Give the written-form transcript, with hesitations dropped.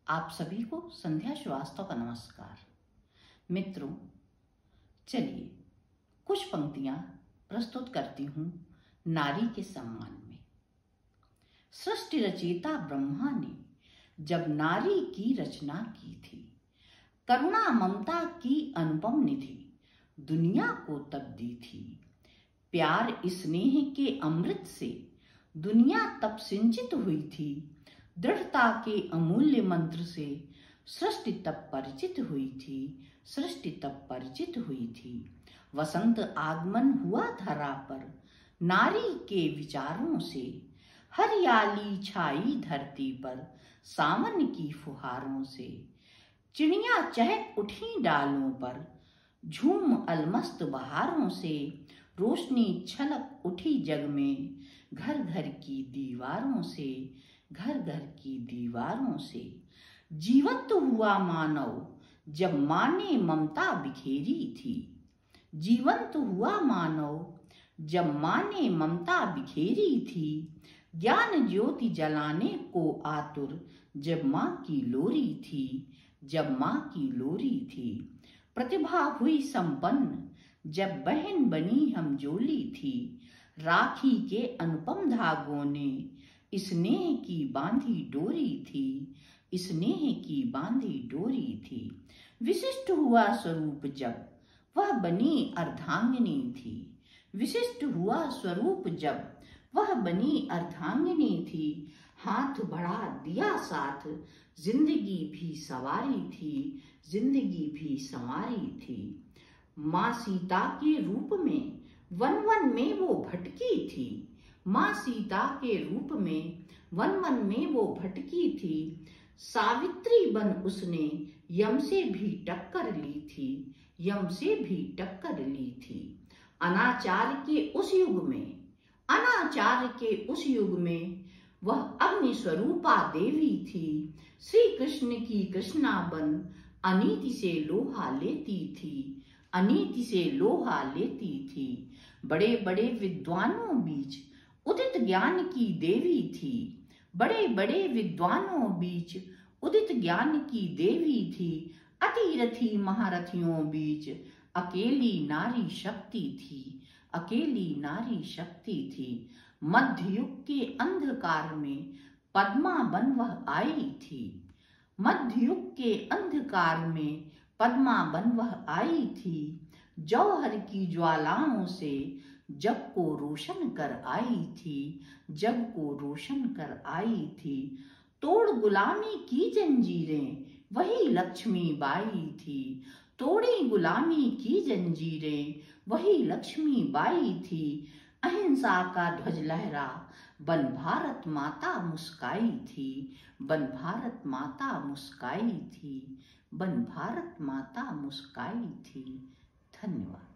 आप सभी को संध्या श्रीवास्तव का नमस्कार। मित्रों, चलिए कुछ पंक्तियां प्रस्तुत करती हूं नारी के सम्मान में। सृष्टि रचयिता ब्रह्मा ने जब नारी की रचना की थी, करुणा ममता की अनुपम निधि दुनिया को तब दी थी। प्यार स्नेह के अमृत से दुनिया तब सिंचित हुई थी। दृढ़ता के अमूल्य मंत्र से सृष्टि तब परिचित हुई थी। सृष्टि तब परिचित हुई थी। वसंत आगमन हुआ धरा पर नारी के विचारों से। हरियाली छाई धरती पर सावन की फुहारों से। चिड़िया चहक उठी डालों पर झूम अलमस्त बहारों से। रोशनी छलक उठी जग में घर घर की दीवारों से। घर घर की दीवारों से। जीवंत हुआ मानव जब माँ ने ममता बिखेरी थी। जीवंत हुआ मानव जब माँ ने ममता बिखेरी थी। ज्ञान ज्योति जलाने को आतुर जब माँ की लोरी थी। जब माँ की लोरी थी। प्रतिभा हुई संपन्न जब बहन बनी हम जोली थी। राखी के अनुपम धागों ने स्नेह की बांधी डोरी थी। स्नेह की बांधी डोरी थी। विशिष्ट हुआ स्वरूप जब वह बनी अर्धांगिनी थी। विशिष्ट हुआ स्वरूप जब वह बनी अर्धांगिनी थी। हाथ बढ़ा दिया साथ जिंदगी भी सवारी थी। जिंदगी भी संवारी थी। माँ सीता के रूप में वन वन में वो भटकी थी। माँ सीता के रूप में वन वन में वो भटकी थी। सावित्री बन उसने यम से भी टक्कर ली थी। यम से भी टक्कर ली थी। अनाचार के उस युग में, अनाचार के उस युग में वह अग्नि स्वरूपा देवी थी। श्री कृष्ण की कृष्णा बन अनीति से लोहा लेती थी। अनीति से लोहा लेती थी। बड़े बड़े विद्वानों बीच उदित ज्ञान की देवी थी। बड़े बड़े विद्वानों बीच उदित ज्ञान की देवी थी। अतिरथी महारथियों बीच अकेली नारी शक्ति थी। अकेली नारी शक्ति थी। मध्य युग के अंधकार में पद्मा बन वह आई थी। मध्य युग के अंधकार में पद्मा बन वह आई थी। जौहर की ज्वालाओं से जग को रोशन कर आई थी। जग को रोशन कर आई थी। तोड़ गुलामी की जंजीरें वही लक्ष्मी बाई थी। तोड़ी गुलामी की जंजीरें वही लक्ष्मी बाई थी। अहिंसा का ध्वज लहरा बन भारत माता मुस्काई थी। बन भारत माता मुस्काई थी। बन भारत माता मुस्काई थी। धन्यवाद।